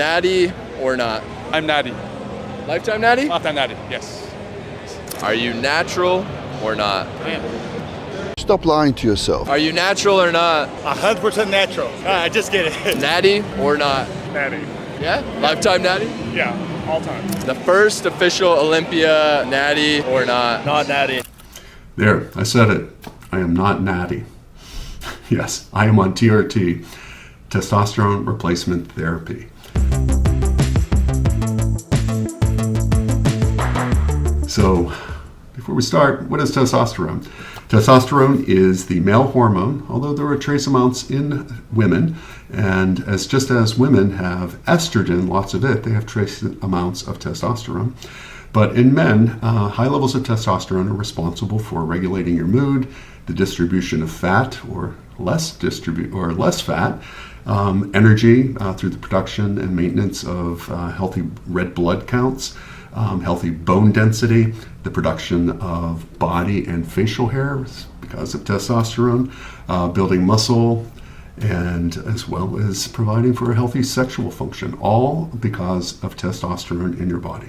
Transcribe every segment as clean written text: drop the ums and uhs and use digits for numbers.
natty or not? I'm natty. Lifetime natty? Lifetime natty, yes. Are you natural or not? I am. Stop lying to yourself. Are you natural or not? 100% natural. I just get it. Natty or not? Natty. Yeah? Lifetime natty? Yeah, all time. The first official Olympia natty or not? Not natty. There, I said it. I am not natty. Yes, I am on TRT, testosterone replacement therapy. So, before we start, what is testosterone? Testosterone is the male hormone, although there are trace amounts in women. And just as women have estrogen, lots of it, they have trace amounts of testosterone. But in men, high levels of testosterone are responsible for regulating your mood, the distribution of fat or less fat, energy through the production and maintenance of healthy red blood counts, healthy bone density, the production of body and facial hair because of testosterone, building muscle, and as well as providing for a healthy sexual function, all because of testosterone in your body.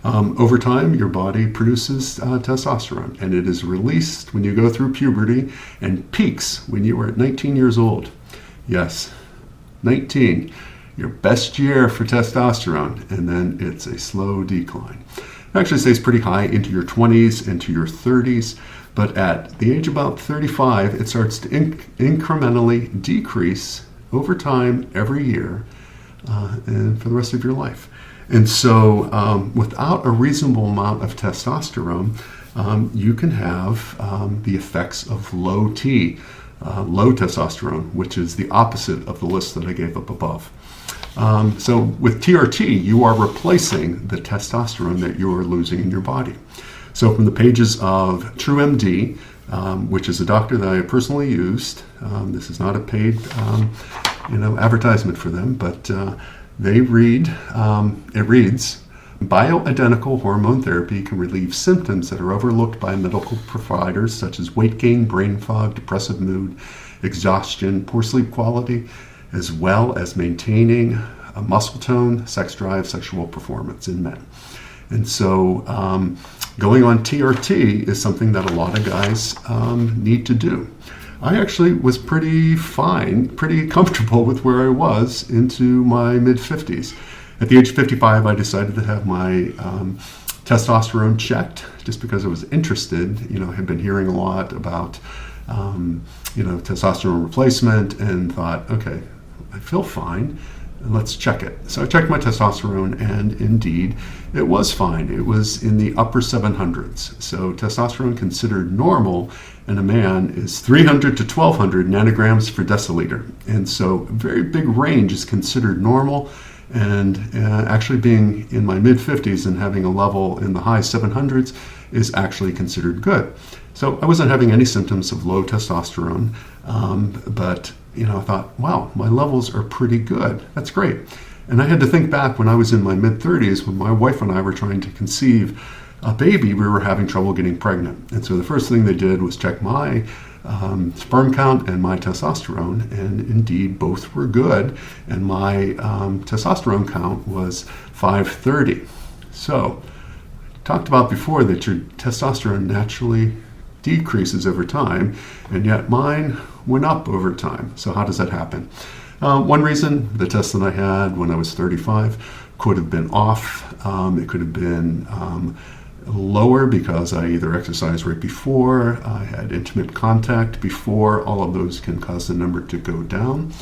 Over time, your body produces testosterone, and it is released when you go through puberty and peaks when you are at 19 years old. Yes, 19, your best year for testosterone, and then it's a slow decline. It actually stays pretty high into your 20s, into your 30s, but at the age of about 35, it starts to incrementally decrease over time every year and for the rest of your life. And so without a reasonable amount of testosterone, you can have the effects of low T, low testosterone, which is the opposite of the list that I gave up above. So with TRT, you are replacing the testosterone that you are losing in your body. So from the pages of TrueMD, which is a doctor that I personally used, this is not a paid advertisement for them, but it reads, bioidentical hormone therapy can relieve symptoms that are overlooked by medical providers such as weight gain, brain fog, depressive mood, exhaustion, poor sleep quality, as well as maintaining a muscle tone, sex drive, sexual performance in men. And so going on TRT is something that a lot of guys need to do. I actually was pretty comfortable with where I was into my mid-50s. At the age of 55, I decided to have my testosterone checked just because I was interested. I had been hearing a lot about, testosterone replacement and thought, okay, I feel fine. Let's check it. So I checked my testosterone, and indeed, it was fine. It was in the upper 700s. So testosterone considered normal in a man is 300 to 1200 nanograms per deciliter. And so a very big range is considered normal. And actually being in my mid-50s and having a level in the high 700s is actually considered good. So I wasn't having any symptoms of low testosterone, but I thought, wow, my levels are pretty good. That's great. And I had to think back when I was in my mid-30s, when my wife and I were trying to conceive a baby, we were having trouble getting pregnant. And so the first thing they did was check my sperm count and my testosterone, and indeed both were good, and my testosterone count was 530. So, talked about before that your testosterone naturally decreases over time, and yet mine went up over time. So how does that happen? One reason, the test that I had when I was 35 could have been off. It could have been lower because I either exercised right before, I had intimate contact before. All of those can cause the number to go down.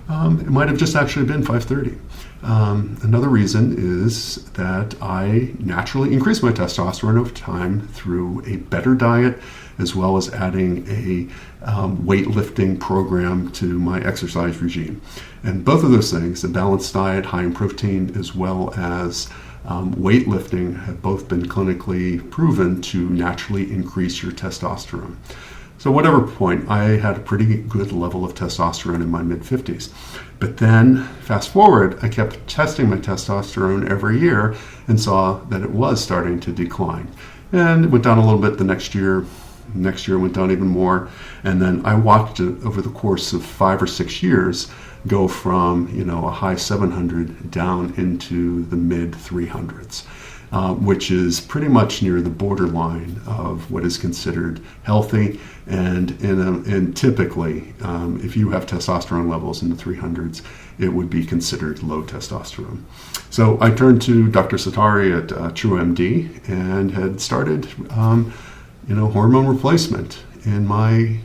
It might have just actually been 530. Another reason is that I naturally increased my testosterone over time through a better diet, as well as adding a weightlifting program to my exercise regime. And both of those things, a balanced diet, high in protein, as well as weightlifting, have both been clinically proven to naturally increase your testosterone. So whatever point, I had a pretty good level of testosterone in my mid-50s. But then, fast forward, I kept testing my testosterone every year and saw that it was starting to decline. And it went down a little bit the next year. Next year went down even more. And then I watched it over the course of 5 or 6 years go from, a high 700 down into the mid 300s. Which is pretty much near the borderline of what is considered healthy. And typically, if you have testosterone levels in the 300s, it would be considered low testosterone. So I turned to Dr. Satari at TrueMD and had started, hormone replacement in my,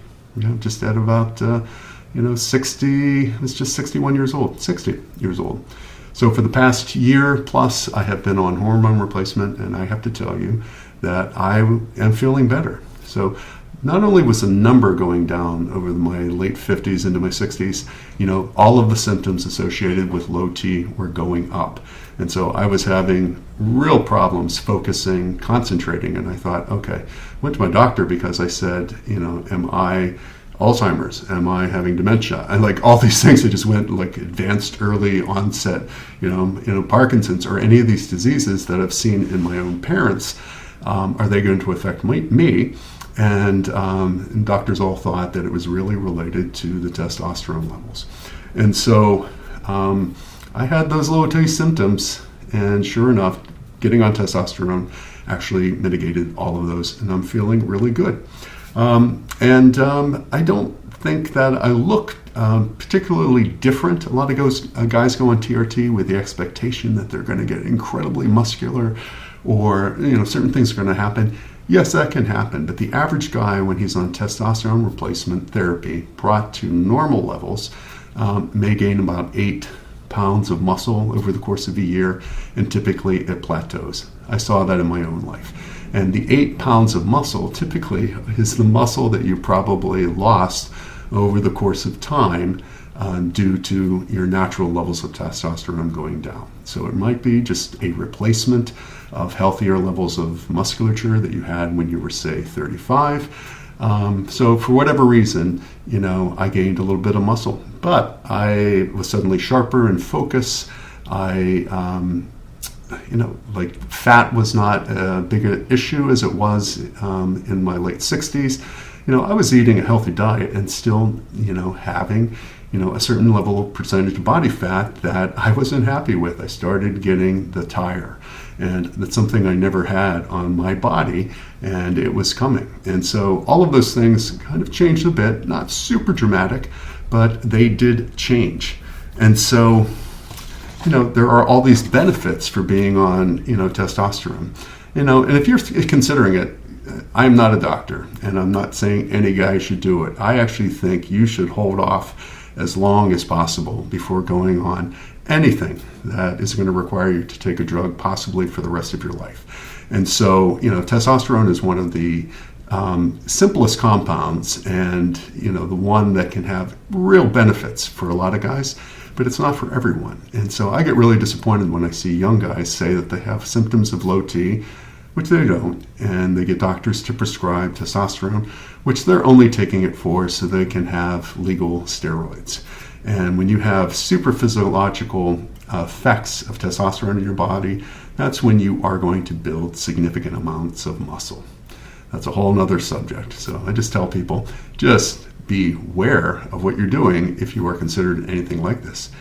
just at about, 60, I was just 61 years old, 60 years old. So for the past year plus, I have been on hormone replacement, and I have to tell you that I am feeling better. So not only was the number going down over my late 50s into my 60s, all of the symptoms associated with low T were going up. And so I was having real problems focusing, concentrating, and I thought, okay, went to my doctor because I said, am I Alzheimer's? Am I having dementia? And all these things, I just went advanced early onset, Parkinson's or any of these diseases that I've seen in my own parents. Are they going to affect me? And doctors all thought that it was really related to the testosterone levels. And so I had those low T symptoms, and sure enough, getting on testosterone actually mitigated all of those, and I'm feeling really good. I don't think that I look particularly different. A lot of guys go on TRT with the expectation that they're going to get incredibly muscular, or certain things are going to happen. Yes, that can happen, but the average guy, when he's on testosterone replacement therapy brought to normal levels, may gain about 8 pounds of muscle over the course of a year, and typically it plateaus. I saw that in my own life. And the 8 pounds of muscle typically is the muscle that you probably lost over the course of time due to your natural levels of testosterone going down. So it might be just a replacement of healthier levels of musculature that you had when you were, say, 35. So for whatever reason, I gained a little bit of muscle, but I was suddenly sharper in focus. Fat was not a big issue as it was in my late 60s. I was eating a healthy diet and still, having, a certain level of percentage of body fat that I wasn't happy with. I started getting the tire, and that's something I never had on my body, and it was coming. And so all of those things kind of changed a bit, not super dramatic, but they did change. And so there are all these benefits for being on, testosterone, and if you're considering it, I'm not a doctor, and I'm not saying any guy should do it. I actually think you should hold off as long as possible before going on anything that is going to require you to take a drug, possibly for the rest of your life. And so, testosterone is one of the simplest compounds, and, the one that can have real benefits for a lot of guys, but it's not for everyone. And so I get really disappointed when I see young guys say that they have symptoms of low T, which they don't, and they get doctors to prescribe testosterone, which they're only taking it for so they can have legal steroids. And when you have super physiological effects of testosterone in your body, that's when you are going to build significant amounts of muscle. That's a whole nother subject. So I just tell people, just beware of what you're doing if you are considered anything like this.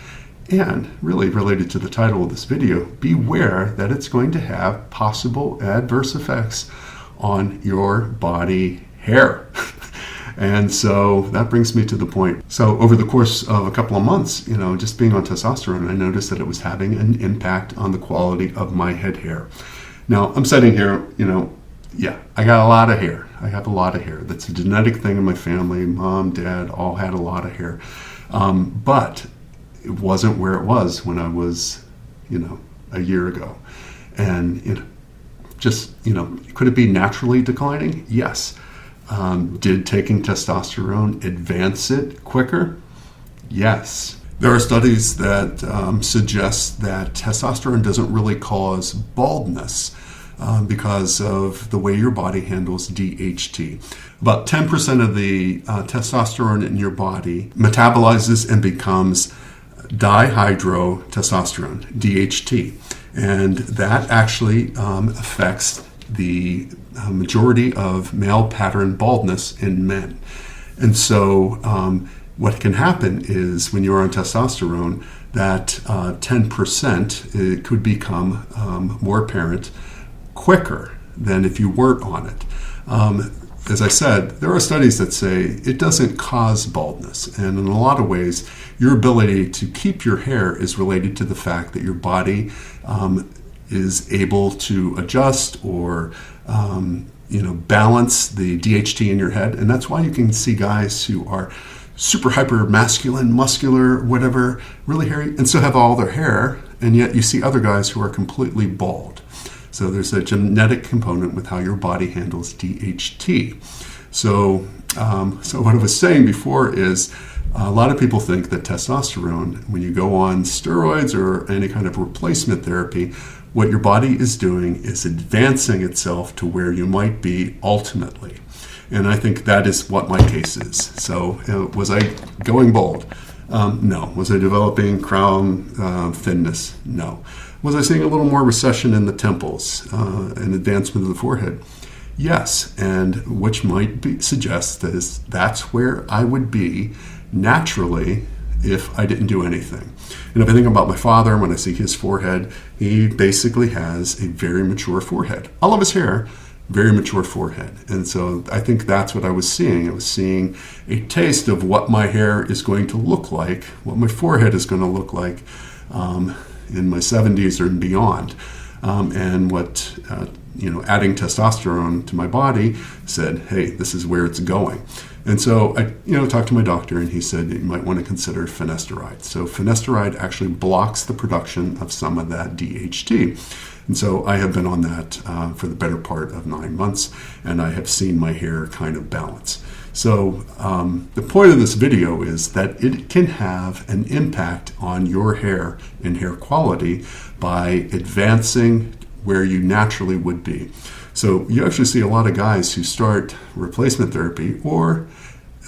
And really related to the title of this video, beware that it's going to have possible adverse effects on your body hair. And so that brings me to the point. So over the course of a couple of months, just being on testosterone, I noticed that it was having an impact on the quality of my head hair. Now, I'm sitting here, I got a lot of hair. I have a lot of hair. That's a genetic thing in my family. Mom, dad, all had a lot of hair. But it wasn't where it was when I was, a year ago. And, could it be naturally declining? Yes. Did taking testosterone advance it quicker? Yes. There are studies that suggest that testosterone doesn't really cause baldness because of the way your body handles DHT. About 10% of the testosterone in your body metabolizes and becomes dihydrotestosterone, DHT. And that actually affects the majority of male pattern baldness in men. And so what can happen is when you're on testosterone, that 10% it could become more apparent quicker than if you weren't on it. As I said, there are studies that say it doesn't cause baldness. And in a lot of ways, your ability to keep your hair is related to the fact that your body is able to adjust or balance the DHT in your head. And that's why you can see guys who are super hyper masculine, muscular, whatever, really hairy, and still have all their hair. And yet you see other guys who are completely bald. So there's a genetic component with how your body handles DHT. So what I was saying before is a lot of people think that testosterone, when you go on steroids or any kind of replacement therapy, what your body is doing is advancing itself to where you might be ultimately. And I think that is what my case is. So was I going bald? No. Was I developing crown thinness? No. Was I seeing a little more recession in the temples and advancement of the forehead? Yes, and which might suggest that that's where I would be naturally if I didn't do anything. And if I think about my father, when I see his forehead, he basically has a very mature forehead. I love his hair, very mature forehead. And so I think that's what I was seeing. I was seeing a taste of what my hair is going to look like, what my forehead is going to look like in my 70s or beyond. And what, adding testosterone to my body said, hey, this is where it's going. And so I, talked to my doctor, and he said you might want to consider finasteride. So finasteride actually blocks the production of some of that DHT. And so I have been on that for the better part of 9 months, and I have seen my hair kind of balance. So the point of this video is that it can have an impact on your hair and hair quality by advancing where you naturally would be. So you actually see a lot of guys who start replacement therapy or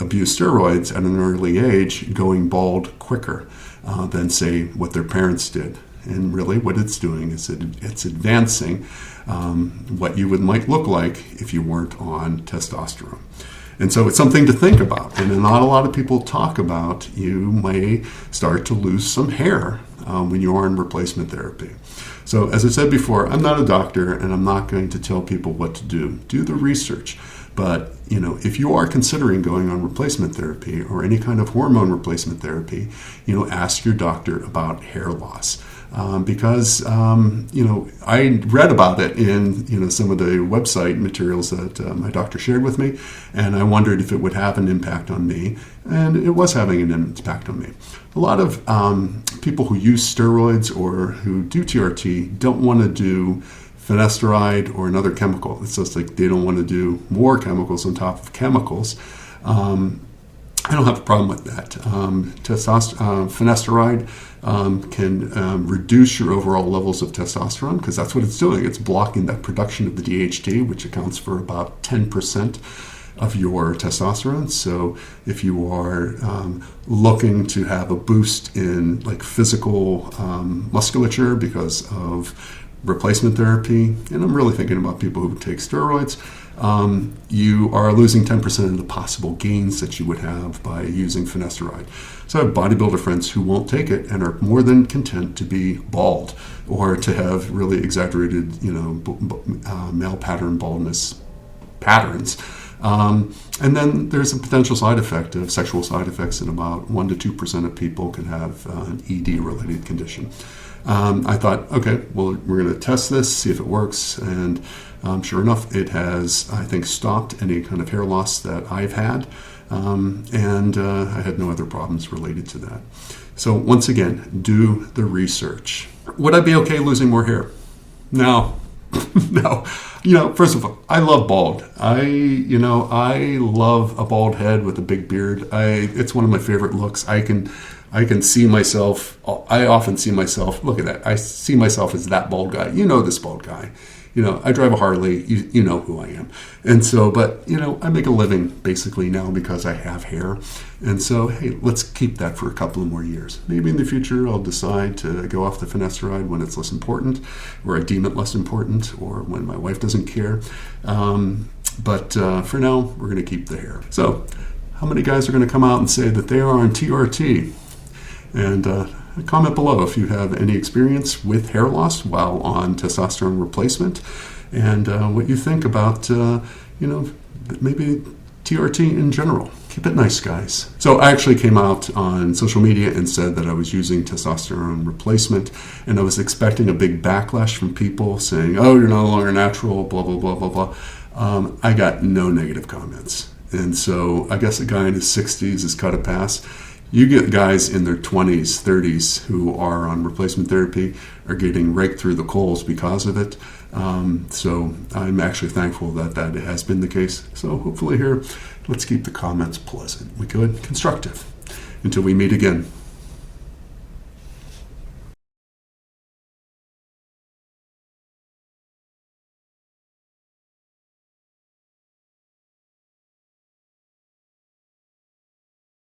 abuse steroids at an early age going bald quicker than, say, what their parents did. And really what it's doing is it's advancing what you might look like if you weren't on testosterone. And so it's something to think about. And not a lot of people talk about you may start to lose some hair when you are in replacement therapy. So as I said before, I'm not a doctor, and I'm not going to tell people what to do. Do the research. But, if you are considering going on replacement therapy or any kind of hormone replacement therapy, ask your doctor about hair loss. Because I read about it in, some of the website materials that my doctor shared with me, and I wondered if it would have an impact on me, and it was having an impact on me. A lot of people who use steroids or who do TRT don't want to do finasteride or another chemical. It's just like they don't want to do more chemicals on top of chemicals. I don't have a problem with that. Finasteride can reduce your overall levels of testosterone because that's what it's doing. It's blocking that production of the DHT, which accounts for about 10% of your testosterone. So if you are looking to have a boost in like physical musculature because of replacement therapy, and I'm really thinking about people who take steroids, you are losing 10% of the possible gains that you would have by using finasteride. So I have bodybuilder friends who won't take it and are more than content to be bald or to have really exaggerated, male pattern baldness patterns. And then there's a potential side effect of sexual side effects, and about 1% to 2% of people can have an ED-related condition. I thought, okay, well, we're going to test this, see if it works, and sure enough, it has, I think, stopped any kind of hair loss that I've had, and I had no other problems related to that. So once again, do the research. Would I be okay losing more hair? No. No. First of all, I love bald. I love a bald head with a big beard. It's one of my favorite looks. I can see myself. I often see myself. Look at that. I see myself as that bald guy. This bald guy. I drive a Harley. You know who I am. And so, but I make a living basically now because I have hair. And so, hey, let's keep that for a couple of more years. Maybe in the future I'll decide to go off the finasteride when it's less important, or I deem it less important, or when my wife doesn't care. But for now, we're going to keep the hair. So How many guys are going to come out and say that they are on TRT? And comment below if you have any experience with hair loss while on testosterone replacement, and what you think about, maybe TRT in general. Keep it nice, guys. So I actually came out on social media and said that I was using testosterone replacement, and I was expecting a big backlash from people saying, oh, you're no longer natural, blah, blah, blah, blah, blah. I got no negative comments. And so I guess a guy in his 60s has cut a pass. You get guys in their 20s, 30s who are on replacement therapy are getting raked through the coals because of it. So I'm actually thankful that has been the case. So hopefully here, let's keep the comments pleasant. We good? Constructive. Until we meet again.